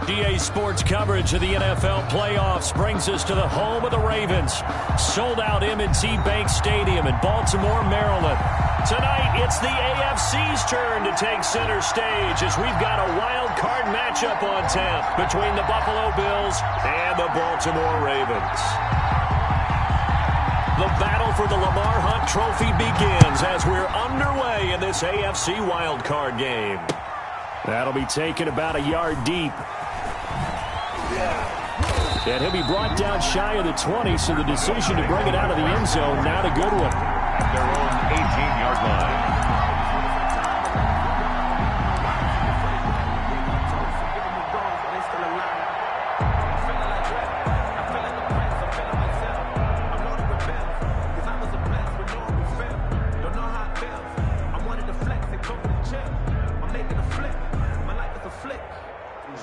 GA Sports coverage of the NFL playoffs brings us to the home of the Ravens. Sold out M&T Bank Stadium in Baltimore, Maryland. Tonight, it's the AFC's turn to take center stage as we've got a wild card matchup on tap between the Buffalo Bills and the Baltimore Ravens. The battle for the Lamar Hunt Trophy begins as we're underway in this AFC wild card game. That'll be taken about a yard deep. And he'll be brought down shy of the 20, so the decision to bring it out of the end zone, not a good one. Their own 18-yard line.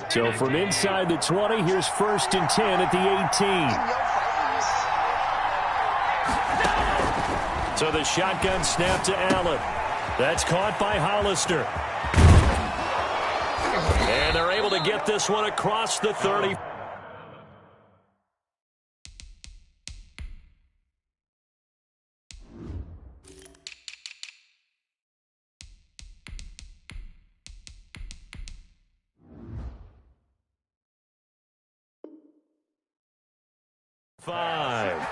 So from inside the 20, here's 1st and 10 at the 18. So the shotgun snap to Allen. That's caught by Hollister. And they're able to get this one across the 30.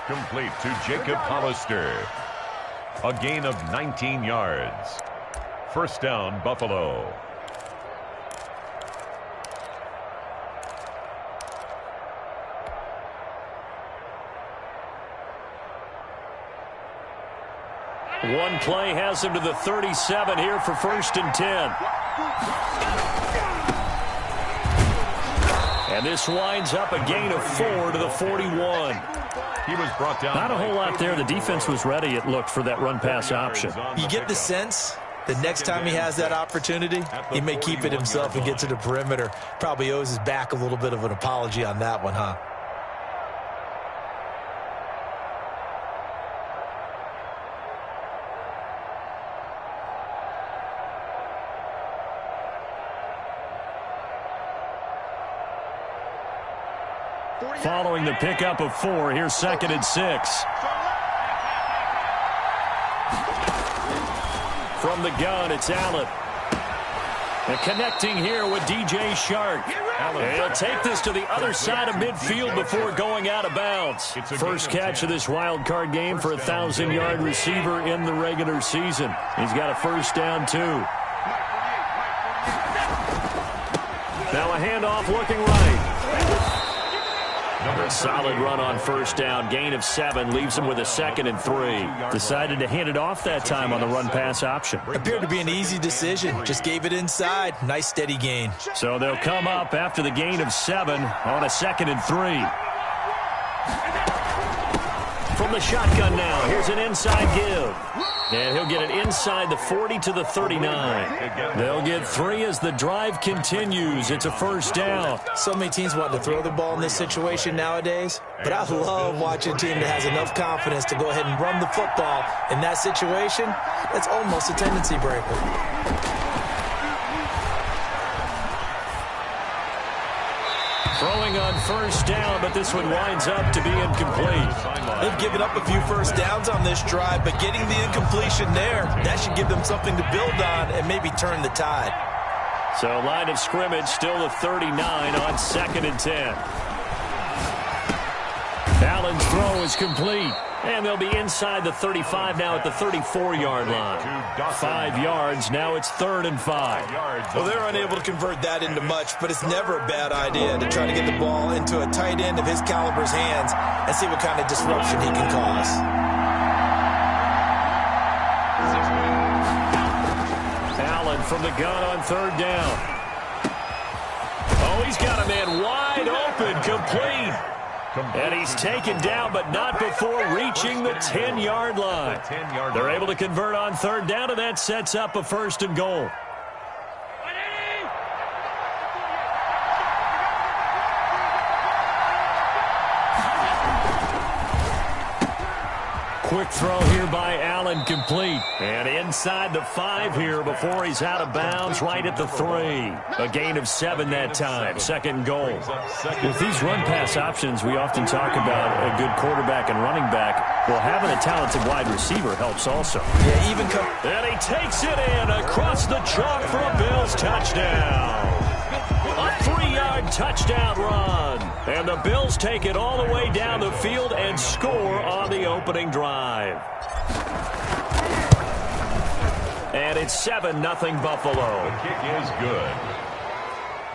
Complete to Jacob Hollister. A gain of 19 yards. First down, Buffalo. One play has him to the 37 here for 1st and 10. And this winds up a gain of 4 to the 41. He was brought down. Not a whole lot there. The defense was ready, it looked, for that run-pass option. You get the sense the next time he has that opportunity, he may keep it himself and get to the perimeter. Probably owes his back a little bit of an apology on that one, huh? Following the pickup of 4, here's 2nd and 6. From the gun, it's Allen. And connecting here with DJ Shark. He'll take this to the other side of midfield before going out of bounds. First catch of this wild card game for a 1,000-yard receiver in the regular season. He's got a first down, too. Now a handoff looking right. A solid run on first down. Gain of 7 leaves him with a 2nd and 3. Decided to hand it off that time on the run-pass option. Appeared to be an easy decision. Just gave it inside. Nice steady gain. So they'll come up after the gain of 7 on a 2nd and 3. From the shotgun now, here's an inside give. And he'll get it inside the 40 to the 39. They'll get 3 as the drive continues. It's a first down. So many teams want to throw the ball in this situation nowadays, but I love watching a team that has enough confidence to go ahead and run the football. In that situation, that's almost a tendency breaker. Throwing on first down, but this one winds up to be incomplete. They've given up a few first downs on this drive, but getting the incompletion there, that should give them something to build on and maybe turn the tide. So line of scrimmage still the 39 on 2nd and 10. Allen's throw is complete. And they'll be inside the 35 now at the 34-yard line. 5 yards. Now it's 3rd and 5. Well, they're unable to convert that into much, but it's never a bad idea to try to get the ball into a tight end of his caliber's hands and see what kind of disruption he can cause. Allen from the gun on 3rd down. Oh, he's got a man wide open, complete. And he's taken down, but not before reaching the 10-yard line. They're able to convert on 3rd down, and that sets up a 1st and goal. quick throw here by Allen, complete. And inside the 5 here before he's out of bounds, right at the 3. A gain of 7 that time. Second goal. With these run-pass options, we often talk about a good quarterback and running back. Well, having a talented wide receiver helps also. Yeah, even and he takes it in across the chalk for a Bills touchdown. A 3-yard touchdown run. And the Bills take it all the way down the field and score on the opening drive. And it's 7-0 Buffalo. The kick is good.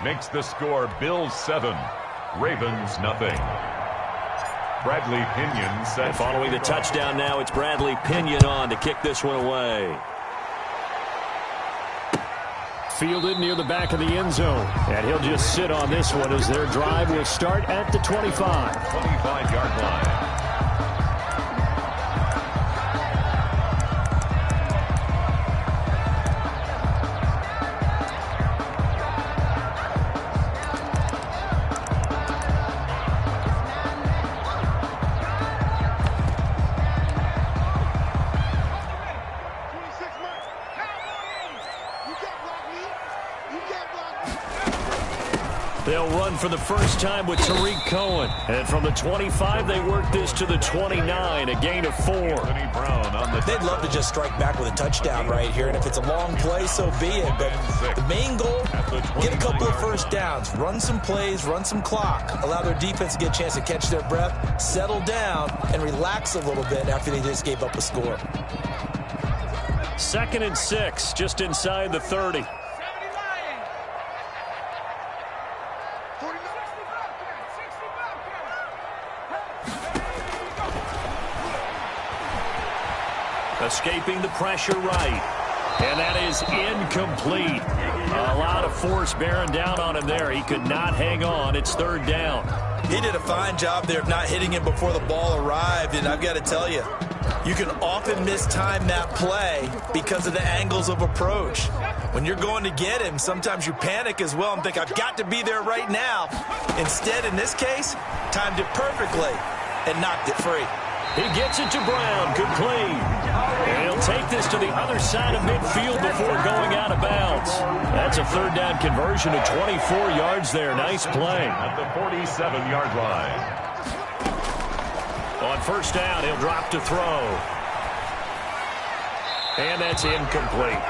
Makes the score Bills 7, Ravens nothing. Bradley Pinion sets. And following the touchdown now, it's Bradley Pinion on to kick this one away. Fielded near the back of the end zone. And he'll just sit on this one as their drive will start at the 25. 25-yard line. They'll run for the first time with Tariq Cohen. And from the 25, they work this to the 29, a gain of 4. They'd love to just strike back with a touchdown right here. And if it's a long play, so be it. But the main goal, get a couple of first downs. Run some plays, run some clock. Allow their defense to get a chance to catch their breath, settle down, and relax a little bit after they just gave up a score. 2nd and 6, just inside the 30. Escaping the pressure right. And that is incomplete. A lot of force bearing down on him there. He could not hang on. It's 3rd down. He did a fine job there of not hitting him before the ball arrived. And I've got to tell you, you can often mistime that play because of the angles of approach. When you're going to get him, sometimes you panic as well and think, I've got to be there right now. Instead, in this case, timed it perfectly and knocked it free. He gets it to Brown, complete. And he'll take this to the other side of midfield before going out of bounds. That's a 3rd down conversion to 24 yards there. Nice play. At the 47-yard line. On 1st down, he'll drop to throw. And that's incomplete.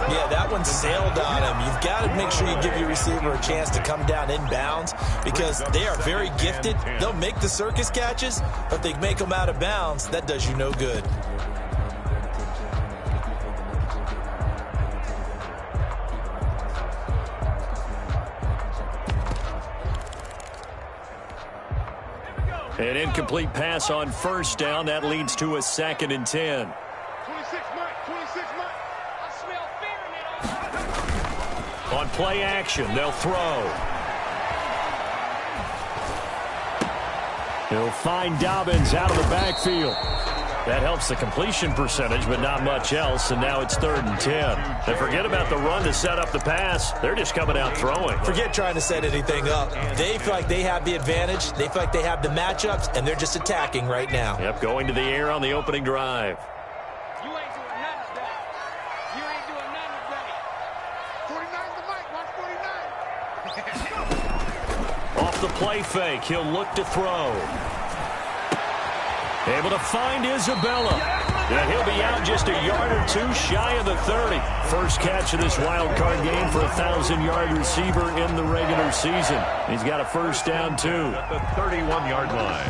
Yeah, that one sailed on him. You've got to make sure you give your receiver a chance to come down inbounds because they are very gifted. They'll make the circus catches, but if they make them out of bounds, that does you no good. An incomplete pass on 1st down. That leads to a 2nd and 10. On play action, they'll throw. He'll find Dobbins out of the backfield. That helps the completion percentage, but not much else, and now it's 3rd and 10. And forget about the run to set up the pass. They're just coming out throwing. Forget trying to set anything up. They feel like they have the advantage. They feel like they have the matchups, and they're just attacking right now. Yep, going to the air on the opening drive. You ain't doing nothing today. You ain't doing nothing today. 49's the mic. Watch 49. Off the play fake, he'll look to throw. Able to find Isabella. And he'll be out just a yard or 2 shy of the 30. First catch of this wild card game for a 1,000-yard receiver in the regular season. He's got a 1st down, too. At the 31-yard line.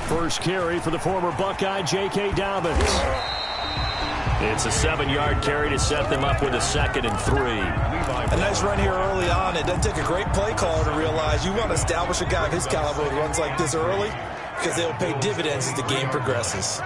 First carry for the former Buckeye, J.K. Dobbins. It's a 7-yard carry to set them up with a 2nd and 3. A nice run here early on. It doesn't take a great play caller to realize you want to establish a guy of his caliber who runs like this early because they'll pay dividends as the game progresses.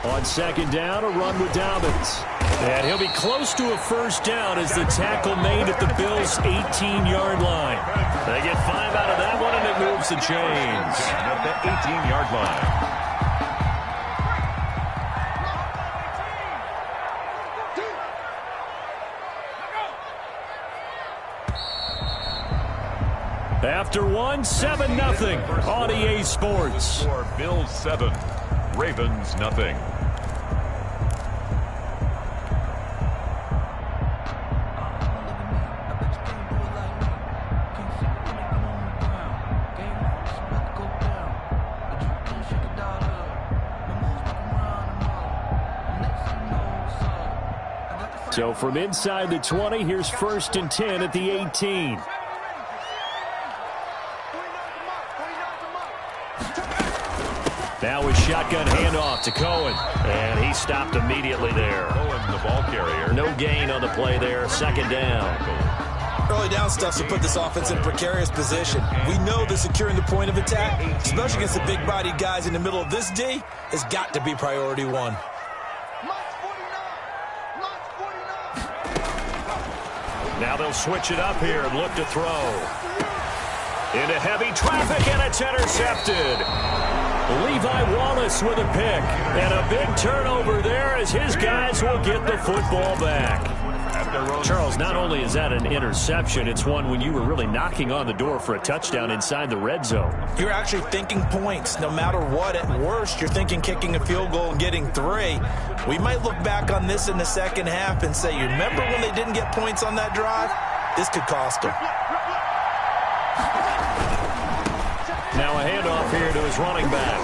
On 2nd down, a run with Dobbins. And he'll be close to a 1st down as the tackle made at the Bills' 18-yard line. They get 5 out of that one, and it moves the chains. At the 18-yard line. After one, 7-0 on EA Sports. For Bills 7, Ravens nothing. So from inside the 20, here's 1st and 10 at the 18. Now with shotgun handoff to Cohen. And he stopped immediately there. Cohen, the ball carrier. No gain on the play there. 2nd down. Early down stuff to put this offense in a precarious position. We know that securing the point of attack, especially against the big-bodied guys in the middle of this D, has got to be priority one. Now they'll switch it up here and look to throw. Into heavy traffic, and it's intercepted. Levi Wallace with a pick. And a big turnover there as his guys will get the football back. Charles, not only is that an interception, it's one when you were really knocking on the door for a touchdown inside the red zone. You're actually thinking points. No matter what, at worst, you're thinking kicking a field goal and getting 3. We might look back on this in the second half and say, you remember when they didn't get points on that drive? This could cost them. Now a handoff here to his running back.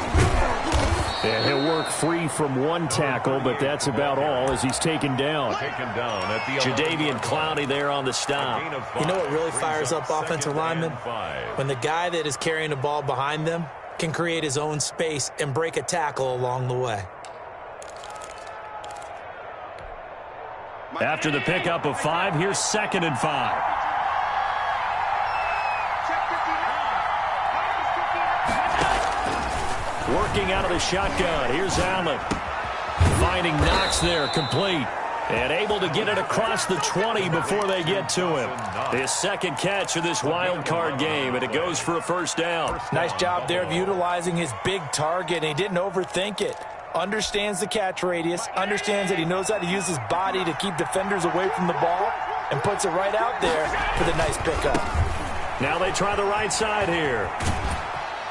And he'll work free from one tackle, but that's about all as he's taken down. At the Jadeveon Clowney there on the stop. You know what really fires up offensive linemen? When the guy that is carrying the ball behind them can create his own space and break a tackle along the way. After the pickup of 5, here's 2nd and 5. Working out of the shotgun. Here's Allen. Finding Knox there, complete. And able to get it across the 20 before they get to him. His 2nd catch of this wild card game, and it goes for a 1st down. Nice job there of utilizing his big target, and he didn't overthink it. Understands the catch radius, understands that he knows how to use his body to keep defenders away from the ball, and puts it right out there for the nice pickup. Now they try the right side here.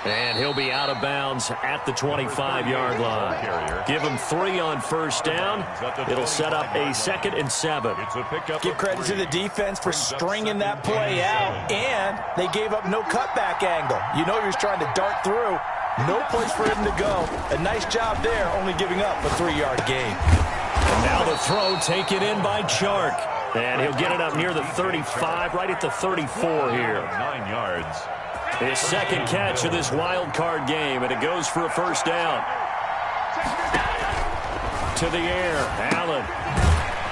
And he'll be out of bounds at the 25-yard line. Give him 3 on 1st down. It'll set up a 2nd and 7. Give credit to the defense for stringing that play out, and they gave up no cutback angle. You know he was trying to dart through. No place for him to go. A nice job there, only giving up a 3-yard gain. And now the throw taken in by Chark. And he'll get it up near the 35, right at the 34 here. 9 yards. His 2nd catch of this wild card game, and it goes for a 1st down. To the air, Allen.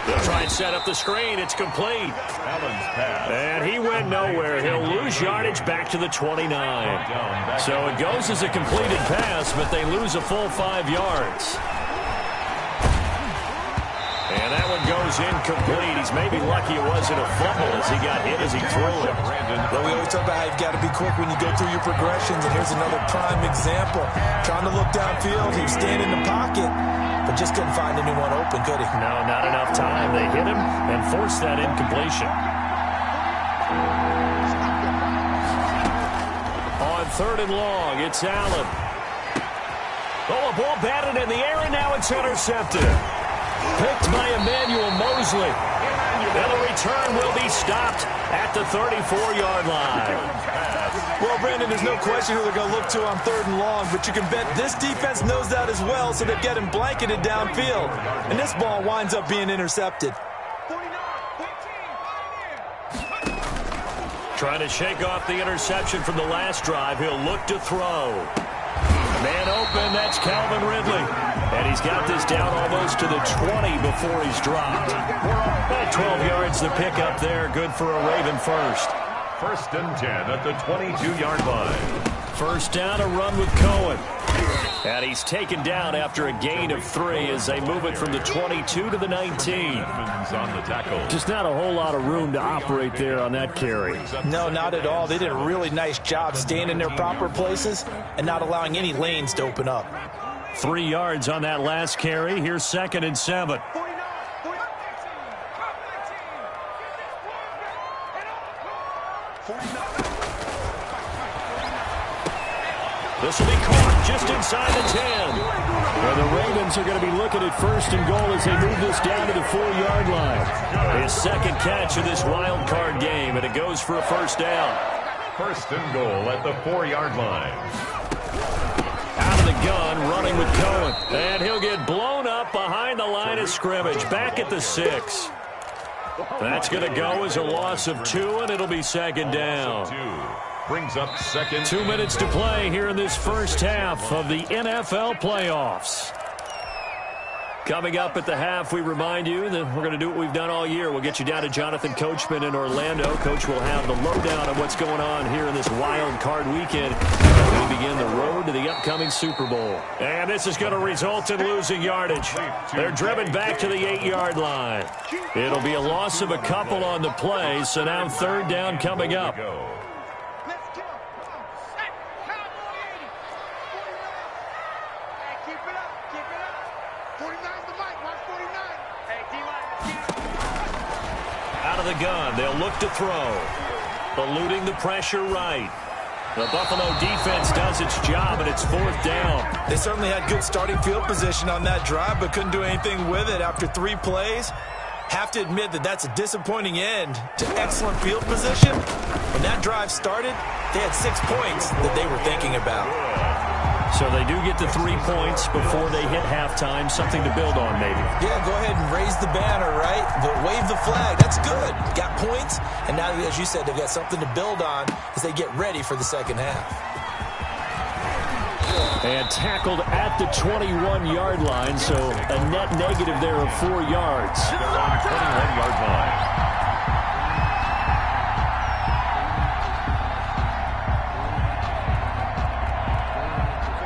They'll try and set up the screen. It's complete. Allen's pass. And he went nowhere. He'll lose yardage back to the 29. So it goes as a completed pass, but they lose a full 5 yards. And that one goes incomplete. He's maybe lucky it wasn't a fumble as he got hit as he threw it. Well, we always talk about how you've got to be quick when you go through your progressions, and here's another prime example. Trying to look downfield, he was staying in the pocket, but just couldn't find anyone open, could he? No, not enough time. They hit him and forced that incompletion. On 3rd and long, it's Allen. Oh, a ball batted in the air, and now it's intercepted. Picked by Emmanuel Mosley. And the return will be stopped at the 34-yard line. Well, Brandon, there's no question who they're going to look to on 3rd and long, but you can bet this defense knows that as well, so they've got him blanketed downfield. And this ball winds up being intercepted. Trying to shake off the interception from the last drive. He'll look to throw. Man open, that's Calvin Ridley. And he's got this down almost to the 20 before he's dropped. About 12 yards the pickup there. Good for a Raven 1st. 1st and 10 at the 22-yard line. 1st down, a run with Cohen. And he's taken down after a gain of 3 as they move it from the 22 to the 19. On the tackle. Just not a whole lot of room to operate there on that carry. No, not at all. They did a really nice job staying in their proper places and not allowing any lanes to open up. 3 yards on that last carry. Here's 2nd and 7. This will be caught just inside the 10. Well, the Ravens are going to be looking at 1st and goal as they move this down to the 4-yard line. His second catch of this wild card game, and it goes for a 1st down. 1st and goal at the 4-yard line. Out of the gun, running with Cohen. And he'll get blown up behind the line of scrimmage, back at the 6. That's going to go as a loss of 2, and it'll be 2nd down. Brings up 2nd. 2 minutes to play here in this first half of the NFL playoffs. Coming up at the half, we remind you that we're going to do what we've done all year. We'll get you down to Jonathan Coachman in Orlando. Coach will have the lowdown on what's going on here in this wild card weekend. We begin the road to the upcoming Super Bowl. And this is going to result in losing yardage. They're driven back to the 8-yard line. It'll be a loss of a couple on the play, so now 3rd down coming up. Out of the gun, they'll look to throw. Eluding the pressure right. The Buffalo defense does its job, and it's 4th down. They certainly had good starting field position on that drive, but couldn't do anything with it after 3 plays. Have to admit that that's a disappointing end to excellent field position. When that drive started, they had 6 points that they were thinking about. So they do get the 3 points before they hit halftime. Something to build on, maybe. Yeah, go ahead and raise the banner, right? But wave the flag. That's good. Got points, and now, as you said, they've got something to build on as they get ready for the second half. And tackled at the 21-yard line, so a net negative there of 4 yards. They're on the 21-yard line.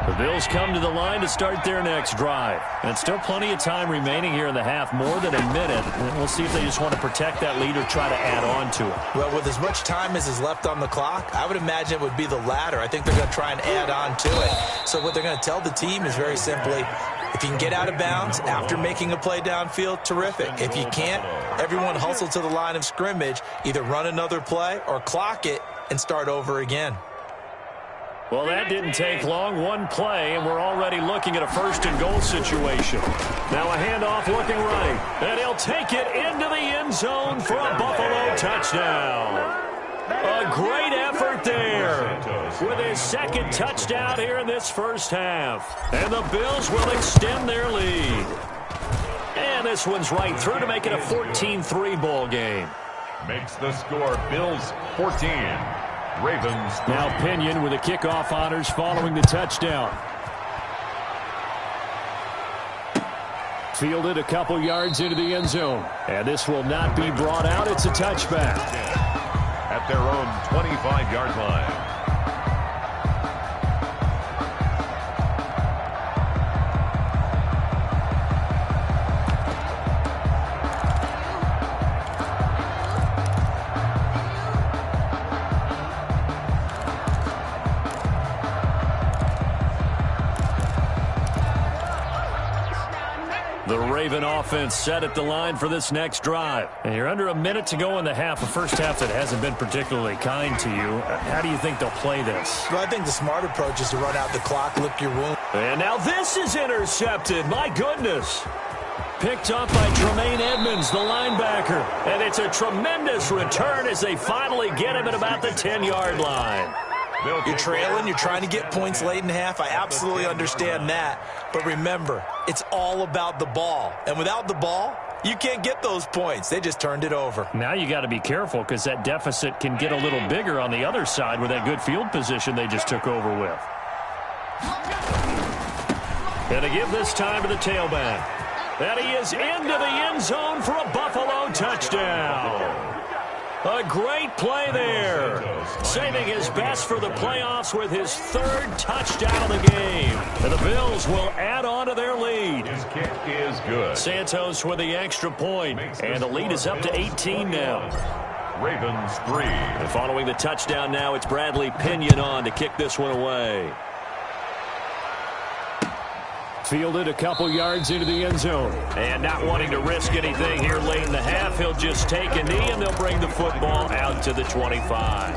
The Bills come to the line to start their next drive. And still plenty of time remaining here in the half, more than a minute. And we'll see if they just want to protect that lead or try to add on to it. Well, with as much time as is left on the clock, I would imagine it would be the latter. I think they're going to try and add on to it. So what they're going to tell the team is very simply, if you can get out of bounds after making a play downfield, terrific. If you can't, everyone hustle to the line of scrimmage, either run another play or clock it and start over again. Well, that didn't take long. 1 play, and we're already looking at a 1st and goal situation. Now a handoff looking right, and he'll take it into the end zone for a Buffalo touchdown. A great effort there with his 2nd touchdown here in this first half. And the Bills will extend their lead. And this one's right through to make it a 14-3 ball game. Makes the score Bills 14. Ravens. Now Pinion with the kickoff honors following the touchdown. Fielded a couple yards into the end zone. And this will not be brought out. It's a touchback. At their own 25-yard line. The Raven offense set at the line for this next drive. And you're under a minute to go in the half, a first half that hasn't been particularly kind to you. How do you think they'll play this? Well, I think the smart approach is to run out the clock, lick your wound. And now this is intercepted. My goodness. Picked up by Tremaine Edmonds, the linebacker. And it's a tremendous return as they finally get him at about the 10-yard line. You're trailing, you're trying to get points late in half. I absolutely understand that. But remember, it's all about the ball. And without the ball, you can't get those points. They just turned it over. Now you got to be careful because that deficit can get a little bigger on the other side with that good field position they just took over with. And to give this time to the tailback. And he is into the end zone for a Buffalo touchdown. A great play there. Saving his best for the playoffs with his 3rd touchdown of the game. And the Bills will add on to their lead. His kick is good. Santos with the extra point. And the lead is up to 18 now. Ravens 3. And following the touchdown now, it's Bradley Pinion on to kick this one away. Fielded a couple yards into the end zone. And not wanting to risk anything here late in the half, he'll just take a knee and they'll bring the football out to the 25.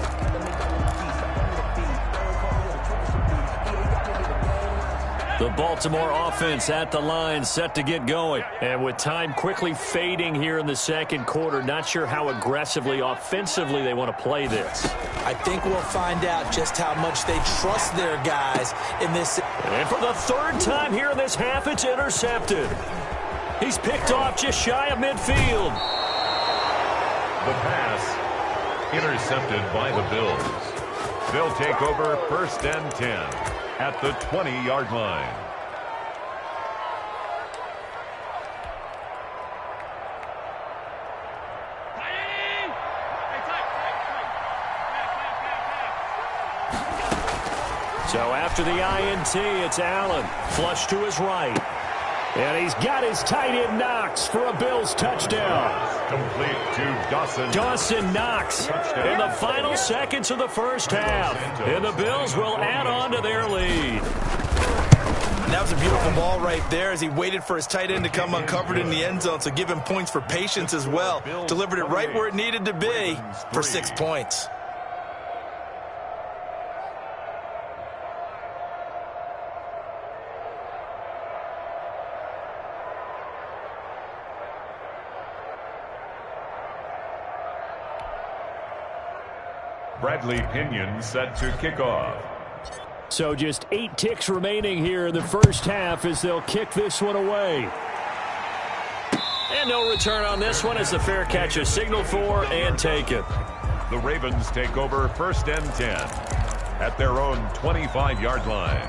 The Baltimore offense at the line, set to get going. And with time quickly fading here in the second quarter, not sure how aggressively, offensively they want to play this. I think we'll find out just how much they trust their guys in this. And for the third time here in this half, it's intercepted. He's picked off just shy of midfield. The pass intercepted by the Bills. They'll take over 1st and 10 at the 20-yard line. So after the INT, it's Allen. Flush to his right. And he's got his tight end Knox for a Bills touchdown. Complete to Dawson. Dawson Knox in the final seconds of the first half. And the Bills will add on to their lead. And that was a beautiful ball right there as he waited for his tight end to come uncovered in the end zone. So give him points for patience as well. Delivered it right where it needed to be for 6 points. Bradley Pinion set to kick off. So just 8 ticks remaining here in the first half as they'll kick this one away. And no return on this one as the fair catch is signaled for and taken. The Ravens take over 1st and 10 at their own 25-yard line.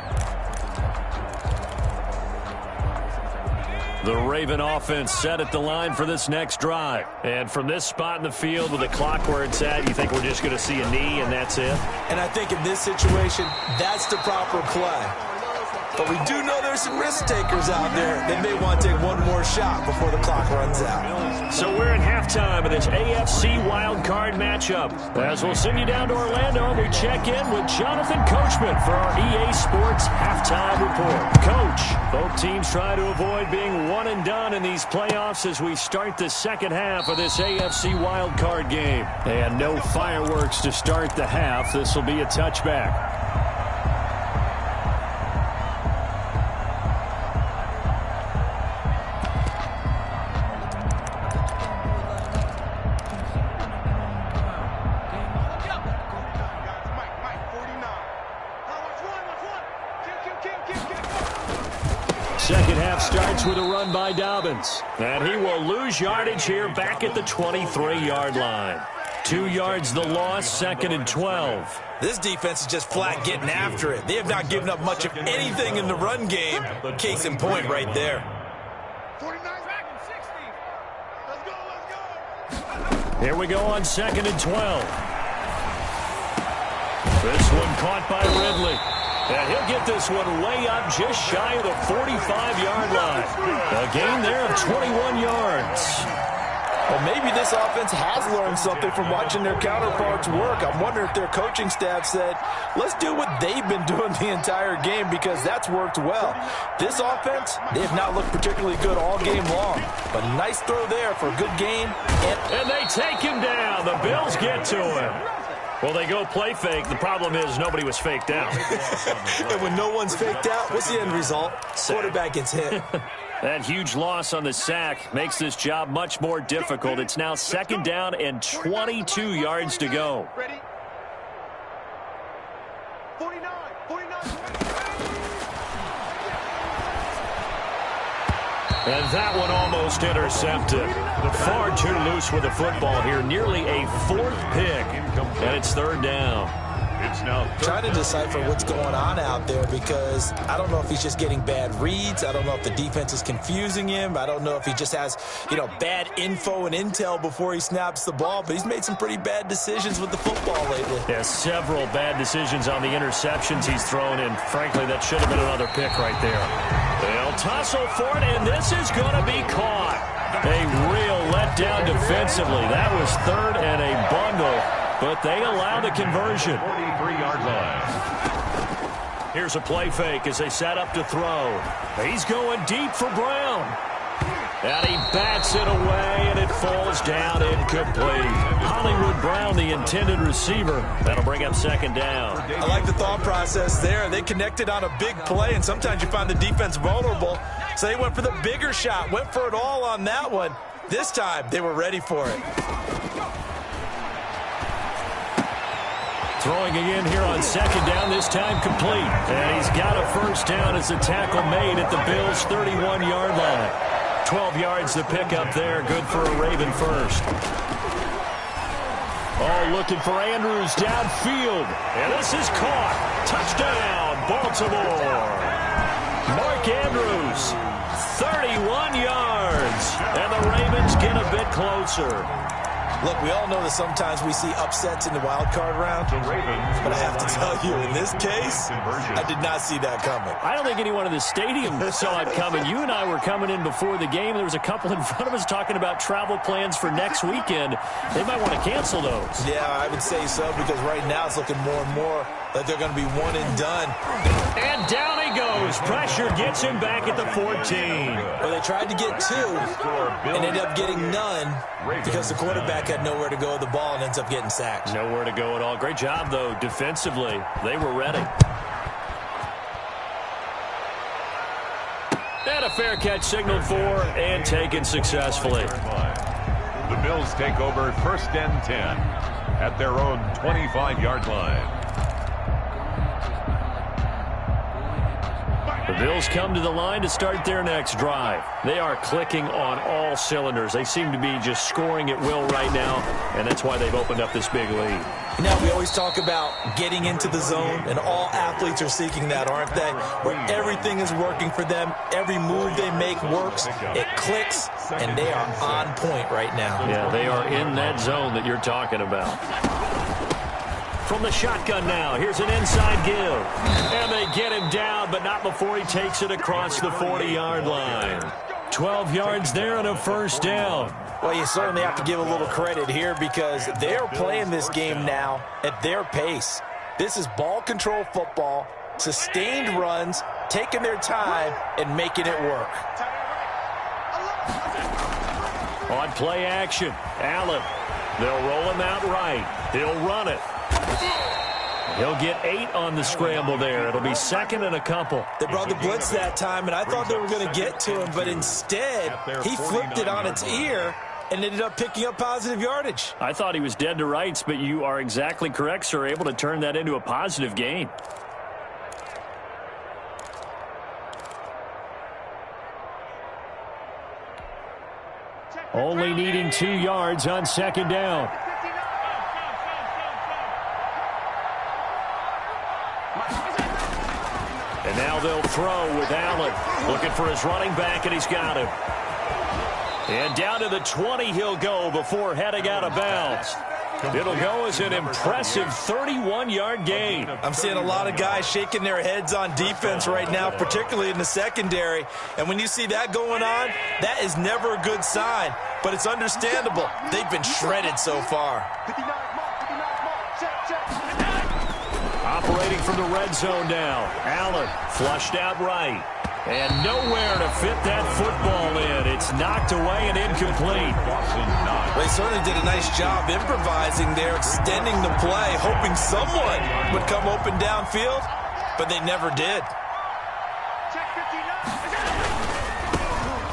The Raven offense set at the line for this next drive. And from this spot in the field with the clock where it's at, you think we're just going to see a knee and that's it? And I think in this situation, that's the proper play. But we do know there's some risk takers out there. They may want to take one more shot before the clock runs out. So we're in halftime of this AFC wildcard matchup. As we'll send you down to Orlando, and we check in with Jonathan Coachman for our EA Sports Halftime Report. Coach, both teams try to avoid being one and done in these playoffs as we start the second half of this AFC wildcard game. And no fireworks to start the half. This will be a touchback. Second half starts with a run by Dobbins. And he will lose yardage here back at the 23-yard line. 2 yards the loss, 2nd and 12. This defense is just flat getting after it. They have not given up much of anything in the run game. Case in point right there. 49 back and 60. Let's go. Here we go on 2nd and 12. This one caught by Ridley. And he'll get this one way up just shy of the 45-yard line. A gain there of 21 yards. Well, maybe this offense has learned something from watching their counterparts work. I'm wondering if their coaching staff said, let's do what they've been doing the entire game because that's worked well. This offense, they have not looked particularly good all game long. But nice throw there for a good gain. And they take him down. The Bills get to him. Well, they go play fake. The problem is nobody was faked out. And when no one's faked out, what's the end result? Quarterback gets hit. That huge loss on the sack makes this job much more difficult. It's now 2nd down and 22 yards to go. Ready? 49. And that one almost intercepted. Far too loose with the football here. Nearly a 4th pick. And it's 3rd down. It's now trying to decipher what's going on out there because I don't know if he's just getting bad reads. I don't know if the defense is confusing him. I don't know if he just has, bad info and intel before he snaps the ball. But he's made some pretty bad decisions with the football lately. Yeah, several bad decisions on the interceptions he's thrown in. Frankly, that should have been another pick right there. They'll tussle for it, and this is going to be caught. A real letdown defensively. That was 3rd and a bundle. But they allow the conversion. 43-yard line. Here's a play fake as they set up to throw. He's going deep for Brown. And he bats it away, and it falls down incomplete. Hollywood Brown, the intended receiver. That'll bring up second down. I like the thought process there. They connected on a big play, and sometimes you find the defense vulnerable. So they went for the bigger shot, went for it all on that one. This time, they were ready for it. Throwing again here on second down, this time complete. And he's got a first down as the tackle made at the Bills' 31-yard line. 12 yards to pick up there. Good for a Raven first. Oh, looking for Andrews downfield. And this is caught. Touchdown, Baltimore. Mark Andrews, 31 yards. And the Ravens get a bit closer. Look, we all know that sometimes we see upsets in the wild card round, but I have to tell you, in this case, I did not see that coming. I don't think anyone in the stadium saw it coming. You and I were coming in before the game. There was a couple in front of us talking about travel plans for next weekend. They might want to cancel those. Yeah, I would say so, because right now it's looking more and more like they're going to be one and done. And down he goes. Pressure gets him back at the 14. Well, they tried to get two and ended up getting none because the quarterback had nowhere to go with the ball and ends up getting sacked. Nowhere to go at all. Great job, though, defensively. They were ready. And a fair catch signaled for and taken successfully. The Bills take over first and 10 at their own 25-yard line. The Bills come to the line to start their next drive. They are clicking on all cylinders. They seem to be just scoring at will right now, and that's why they've opened up this big lead. Now, we always talk about getting into the zone, and all athletes are seeking that, aren't they? Where everything is working for them. Every move they make works. It clicks, and they are on point right now. Yeah, they are in that zone that you're talking about. From the shotgun now, here's an inside give. And they get him down, but not before he takes it across the 40-yard line. 12 yards there and a first down. Well, you certainly have to give a little credit here because they're playing this game now at their pace. This is ball control football, sustained runs, taking their time, and making it work. On play action, Allen. They'll roll him out right. He'll run it. He'll get 8 on the scramble there. It'll be second and a couple. They brought the blitz that time, and I thought they were going to get to him, but instead, he flipped it on its ear and ended up picking up positive yardage. I thought he was dead to rights, but you are exactly correct, sir. Able to turn that into a positive gain. Only needing 2 yards on second down. And now they'll throw with Allen. Looking for his running back, and he's got him. And down to the 20 he'll go before heading out of bounds. It'll go as an impressive 31-yard gain. I'm seeing a lot of guys shaking their heads on defense right now, particularly in the secondary. And when you see that going on, that is never a good sign. But it's understandable. They've been shredded so far. Operating from the red zone now. Allen flushed out right. And nowhere to fit that football in. It's knocked away and incomplete. They certainly did a nice job improvising there, extending the play, hoping someone would come open downfield, but they never did.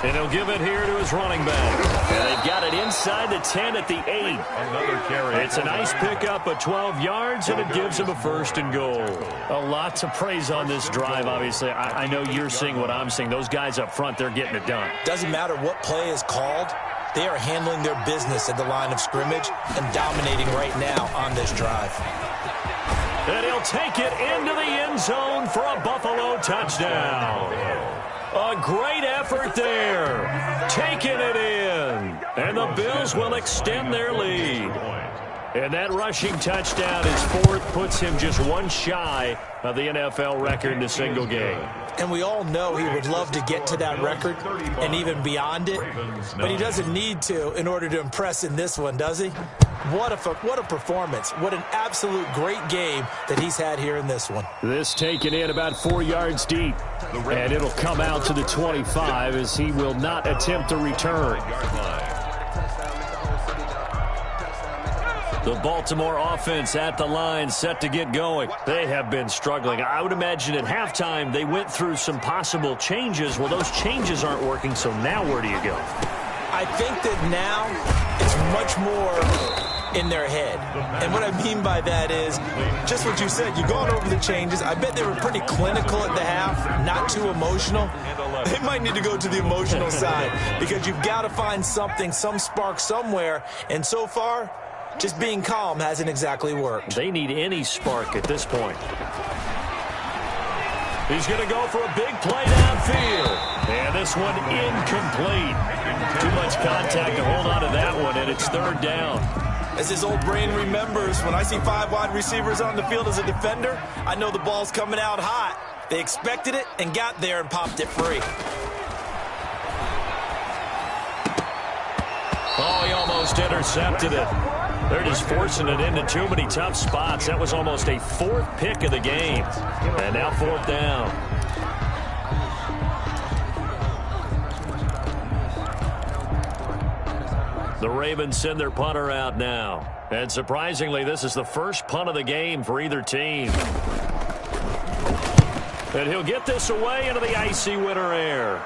And he'll give it here to his running back. And they've got it inside the 10 at the 8. Another carry. It's a nice pickup of 12 yards, and it gives him a first and goal. A lot to praise on this drive, obviously. I know you're seeing what I'm seeing. Those guys up front, they're getting it done. Doesn't matter what play is called. They are handling their business at the line of scrimmage and dominating right now on this drive. And he'll take it into the end zone for a Buffalo touchdown. A great effort there. Taking it in. And the Bills will extend their lead. And that rushing touchdown is fourth, puts him just one shy of the NFL record in a single game. And we all know he would love to get to that record and even beyond it, but he doesn't need to in order to impress in this one, does he? What a performance. What an absolute great game that he's had here in this one. This taken in about 4 yards deep. And it'll come out to the 25 as he will not attempt to return. The Baltimore offense at the line set to get going. They have been struggling. I would imagine at halftime they went through some possible changes. Well, those changes aren't working, so now where do you go? I think that now it's much more in their head. And what I mean by that is just what you said. You've gone over the changes. I bet they were pretty clinical at the half, not too emotional. They might need to go to the emotional side because you've got to find something, some spark somewhere. And so far, just being calm hasn't exactly worked. They need any spark at this point. He's going to go for a big play downfield. And this one incomplete. Too much contact to hold on to that one, and it's third down. As his old brain remembers, when I see 5 wide receivers on the field as a defender, I know the ball's coming out hot. They expected it and got there and popped it free. Oh, he almost intercepted it. They're just forcing it into too many tough spots. That was almost a 4th pick of the game. And now 4th down. The Ravens send their punter out now. And surprisingly, this is the first punt of the game for either team. And he'll get this away into the icy winter air.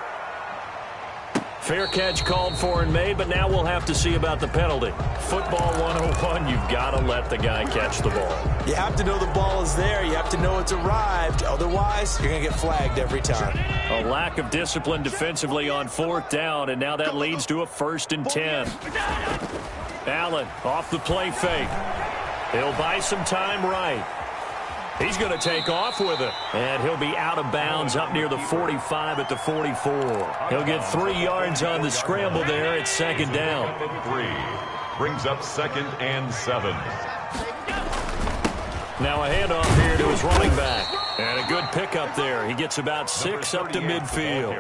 Fair catch called for and made, but now we'll have to see about the penalty. Football 101, you've got to let the guy catch the ball. You have to know the ball is there. You have to know it's arrived. Otherwise, you're going to get flagged every time. A lack of discipline defensively on 4th down, and now that leads to a 1st and 10. Allen off the play fake. He'll buy some time right. He's going to take off with it. And he'll be out of bounds up near the 45 at the 44. He'll get 3 yards on the scramble there. It's 2nd down. 3 brings up 2nd and 7. Now a handoff here to his running back. And a good pickup there. He gets about 6 up to midfield.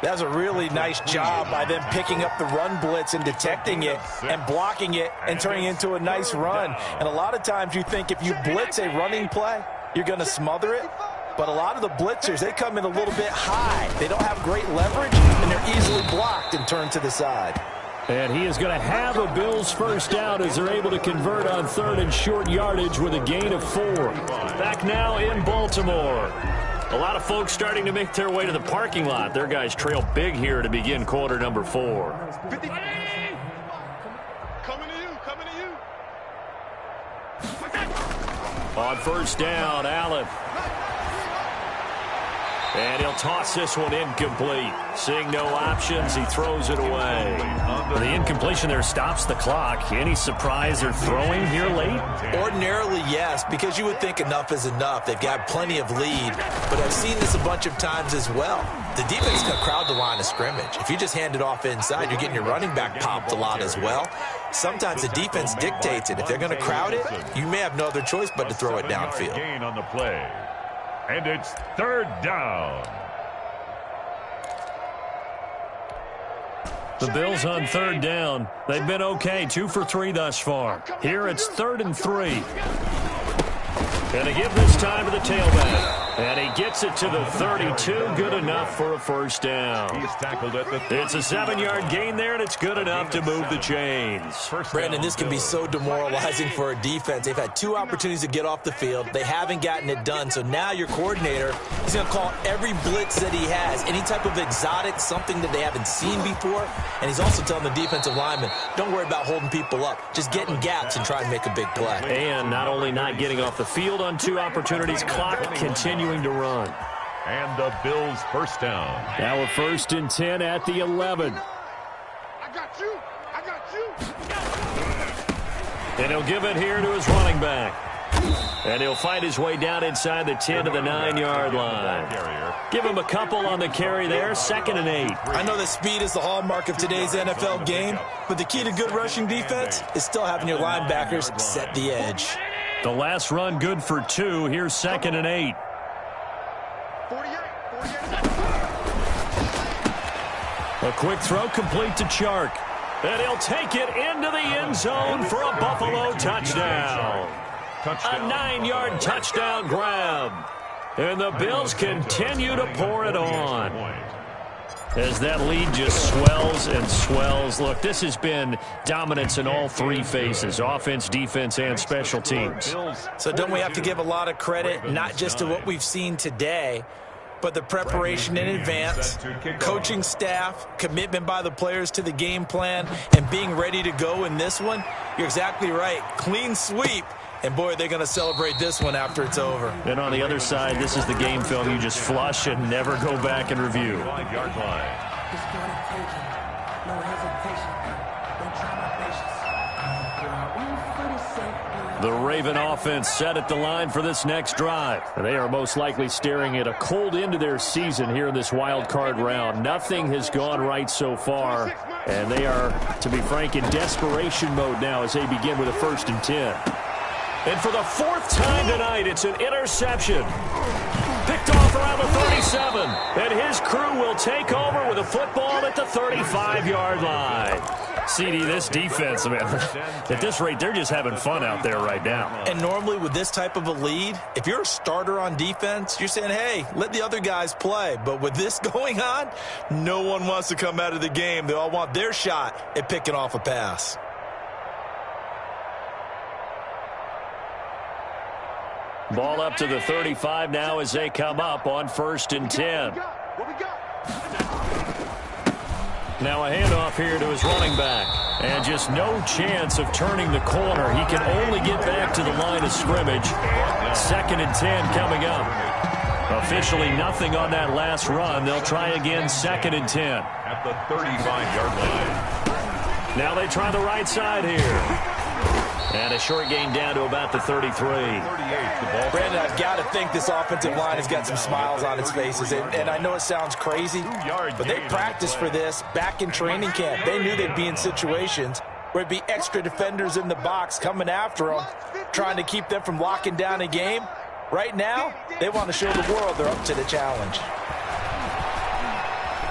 That's a really nice job by them picking up the run blitz and detecting it and blocking it and turning it into a nice run. And a lot of times you think if you blitz a running play, you're going to smother it. But a lot of the blitzers, they come in a little bit high. They don't have great leverage, and they're easily blocked and turned to the side. And he is going to have a Bills first down as they're able to convert on 3rd and short yardage with a gain of 4. Back now in Baltimore. A lot of folks starting to make their way to the parking lot. Their guys trail big here to begin quarter number 4. Coming to you, coming to you. On 1st down, Allen. And he'll toss this one incomplete. Seeing no options, he throws it away. The incompletion there stops the clock. Any surprise they're throwing here late? Ordinarily, yes, because you would think enough is enough. They've got plenty of lead, but I've seen this a bunch of times as well. The defense can crowd the line of scrimmage. If you just hand it off inside, you're getting your running back popped a lot as well. Sometimes the defense dictates it. If they're going to crowd it, you may have no other choice but to throw it downfield. Gain on the play. And it's 3rd down. The Bills on 3rd down. They've been okay, 2 for 3 thus far. Here it's 3rd and 3. And they give this time to the tailback. And he gets it to the 32. Good enough for a first down. He's tackled at the It's a 7-yard gain there, and it's good enough to move the chains. Brandon, this can be so demoralizing for a defense. They've had 2 opportunities to get off the field. They haven't gotten it done. So now your coordinator is going to call every blitz that he has, any type of exotic, something that they haven't seen before. And he's also telling the defensive lineman, don't worry about holding people up. Just get in gaps and try and make a big play. And not only not getting off the field on 2 opportunities, clock continuing to run. And the Bills first down. Now a 1st and 10 at the 11. I got you. I got you. And he'll give it here to his running back. And he'll find his way down inside the 10 to the 9-yard line. Give him a couple on the carry there, 2nd and 8. I know that speed is the hallmark of today's NFL game, but the key to good rushing defense is still having your linebackers set the edge. The last run good for 2. Here's 2nd and 8. 48. A quick throw complete to Chark. And he'll take it into the end zone for a Buffalo touchdown. A 9-yard touchdown grab. And the Bills continue to pour it on. As that lead just swells and swells. Look, this has been dominance in all three phases, offense, defense, and special teams. So don't we have to give a lot of credit, not just to what we've seen today, but the preparation in advance, coaching staff, commitment by the players to the game plan, and being ready to go in this one? You're exactly right. Clean sweep. And, boy, they're going to celebrate this one after it's over. And on the other side, this is the game film you just flush and never go back and review. The Raven offense set at the line for this next drive. And they are most likely staring at a cold end to their season here in this wild card round. Nothing has gone right so far. And they are, to be frank, in desperation mode now as they begin with a 1st and 10. And for the 4th time tonight, it's an interception. Picked off around the 37. And his crew will take over with a football at the 35-yard line. CD, this defense, man, at this rate, they're just having fun out there right now. And normally with this type of a lead, if you're a starter on defense, you're saying, hey, let the other guys play. But with this going on, no one wants to come out of the game. They all want their shot at picking off a pass. Ball up to the 35 now as they come up on 1st and 10. Now a handoff here to his running back. And just no chance of turning the corner. He can only get back to the line of scrimmage. 2nd and 10 coming up. Officially nothing on that last run. They'll try again 2nd and 10. At the 35-yard line. Now they try the right side here. And a short gain down to about the 33. Brandon, I've got to think this offensive line has got some smiles on its faces. And I know it sounds crazy, but they practiced for this back in training camp. They knew they'd be in situations where it'd be extra defenders in the box coming after them, trying to keep them from locking down a game. Right now, they want to show the world they're up to the challenge.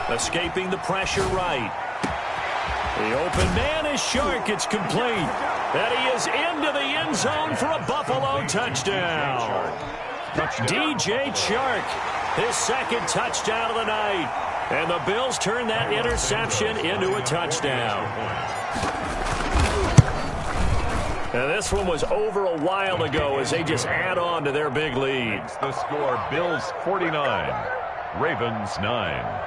Escaping the pressure right. The open man is Shark. It's complete. And he is into the end zone for a Buffalo touchdown. DJ Chark, his 2nd touchdown of the night. And the Bills turn that interception into a touchdown. And this one was over a while ago as they just add on to their big lead. The score, Bills 49, Ravens 9.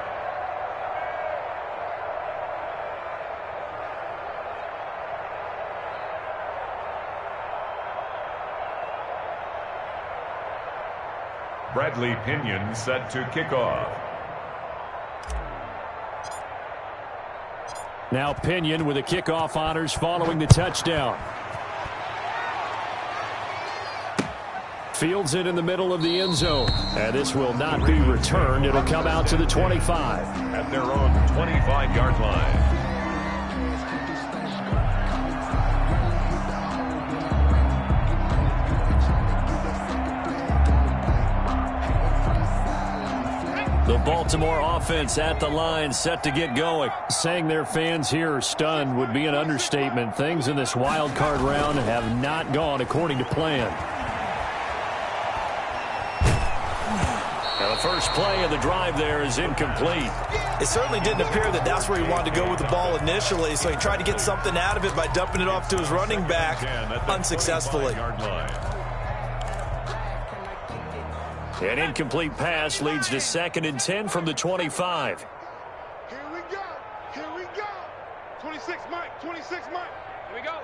Bradley Pinion set to kick off. Now Pinion with the kickoff honors following the touchdown. Fields it in the middle of the end zone. And this will not be returned. It'll come out to the 25. At their own 25-yard line. The Baltimore offense at the line, set to get going. Saying their fans here are stunned would be an understatement. Things in this wild card round have not gone according to plan. Now the first play of the drive there is incomplete. It certainly didn't appear that that's where he wanted to go with the ball initially, so he tried to get something out of it by dumping it off to his running back unsuccessfully. An incomplete pass leads to 2nd and 10 from the 25. Here we go. Here we go. 26 Mike. 26 Mike. Here we go.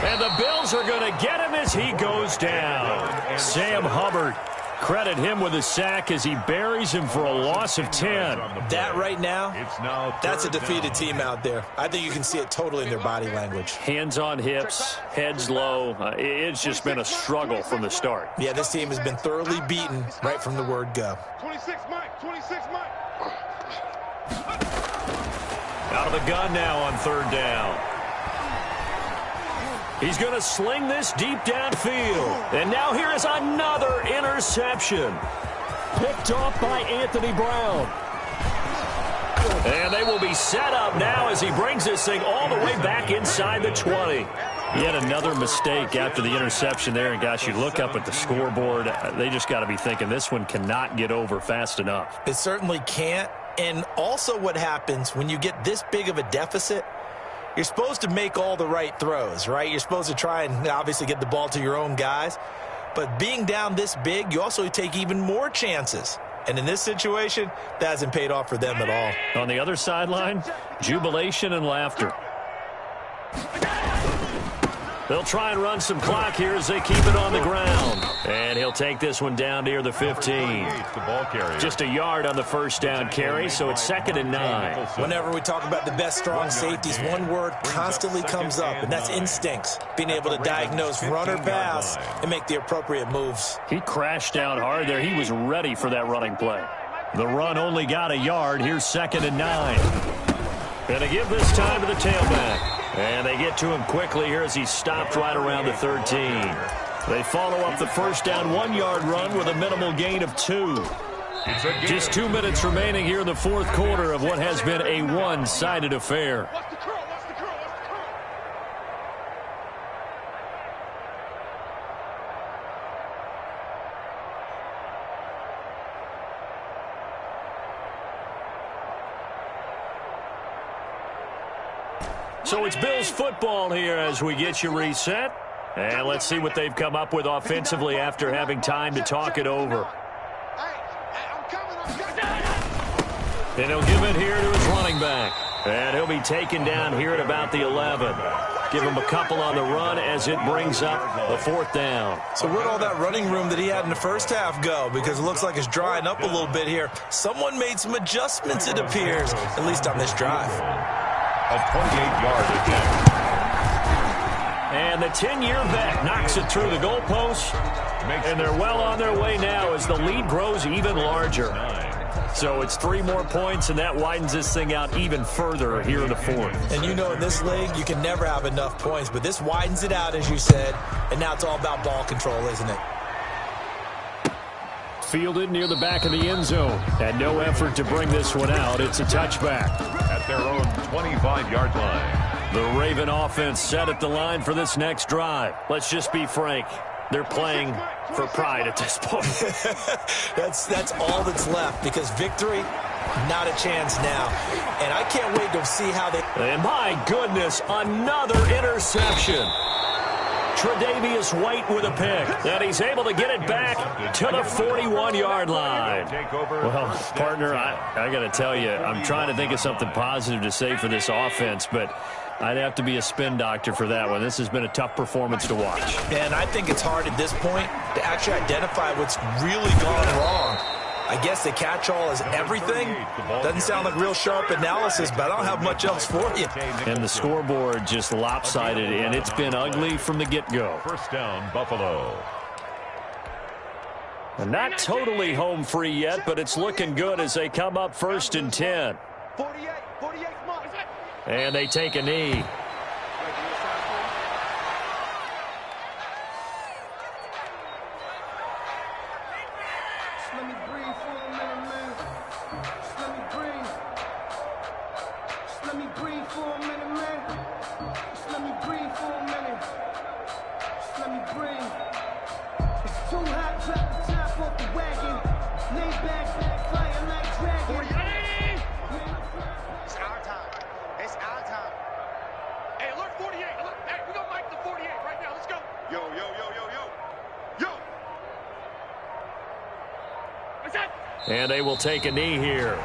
And the Bills are going to get him as he goes down. Sam Hubbard, credit him with a sack as he buries him for a loss of 10. That right now, that's a defeated team out there. I think you can see it totally in their body language. Hands on hips, heads low. It's just been a struggle from the start. Yeah, this team has been thoroughly beaten right from the word go. 26 Mike. 26 Mike. Out of the gun now on 3rd down. He's going to sling this deep downfield. And now here is another interception. Picked off by Anthony Brown. And they will be set up now as he brings this thing all the way back inside the 20. Yet another mistake after the interception there. And, gosh, you look up at the scoreboard. They just got to be thinking this one cannot get over fast enough. It certainly can't. And also what happens when you get this big of a deficit, you're supposed to make all the right throws, right? You're supposed to try and obviously get the ball to your own guys. But being down this big, you also take even more chances. And in this situation, that hasn't paid off for them at all. On the other sideline, jubilation and laughter. They'll try and run some clock here as they keep it on the ground. And he'll take this one down near the 15. Just a yard on the first down carry, so it's 2nd and 9. Whenever we talk about the best strong safeties, one word constantly comes up, and that's instincts. Being able to diagnose run or pass and make the appropriate moves. He crashed down hard there. He was ready for that running play. The run only got a yard. Here's 2nd and 9. And they give this time to the tailback. And they get to him quickly here as he's stopped right around the 13. They follow up the first down 1-yard run with a minimal gain of 2. Just 2 minutes remaining here in the fourth quarter of what has been a one-sided affair. So it's Bills football here as we get you reset. And let's see what they've come up with offensively after having time to talk it over. And he'll give it here to his running back. And he'll be taken down here at about the 11. Give him a couple on the run as it brings up the 4th down. So where'd all that running room that he had in the first half go? Because it looks like it's drying up a little bit here. Someone made some adjustments, it appears, at least on this drive. A 28-yard attempt. And the 10-year vet knocks it through the goalpost. And they're well on their way now as the lead grows even larger. So it's 3 more points, and that widens this thing out even further here in the 4th. And you know in this league, you can never have enough points. But this widens it out, as you said. And now it's all about ball control, isn't it? Fielded near the back of the end zone. And no effort to bring this one out. It's a touchback. At their own 25-yard line. The Raven offense set at the line for this next drive. Let's just be frank. They're playing for pride at this point. That's all that's left because victory, not a chance now. And I can't wait to see how they... And my goodness, another interception. Tre'Davious White with a pick. And he's able to get it back to the 41-yard line. Well, partner, I got to tell you, I'm trying to think of something positive to say for this offense, but I'd have to be a spin doctor for that one. This has been a tough performance to watch. And I think it's hard at this point to actually identify what's really gone wrong. I guess the catch-all is everything. Doesn't sound like real sharp analysis, but I don't have much else for you. And the scoreboard just lopsided, and it's been ugly from the get-go. First down, Buffalo. And not totally home free yet, but it's looking good as they come up 1st and 10. 48, And they take a knee. let me breathe for a minute, man. Just let me breathe. Just let me breathe for a minute, man. Just let me breathe for a minute. Just let me breathe. It's too hot, drop the top off the wagon. Lay back, fire like dragon. It's our time. It's our time. Hey, alert 48. Alert. Hey, we're going to mic the 48 right now. Let's go. Yo, yo, yo, yo, yo. Yo. What's that? And they will take a knee here.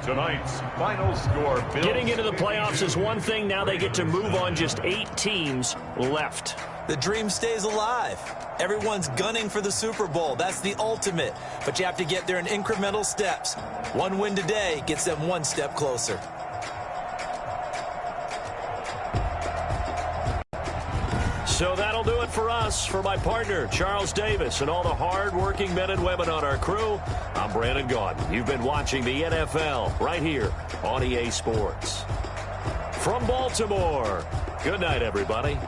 Tonight's final score. Bills. Getting into the playoffs is one thing. Now they get to move on. Just 8 teams left. The dream stays alive. Everyone's gunning for the Super Bowl. That's the ultimate. But you have to get there in incremental steps. One win today gets them one step closer. So that'll do it for us. For my partner, Charles Davis, and all the hard-working men and women on our crew, I'm Brandon Gaudin. You've been watching the NFL right here on EA Sports. From Baltimore, good night, everybody.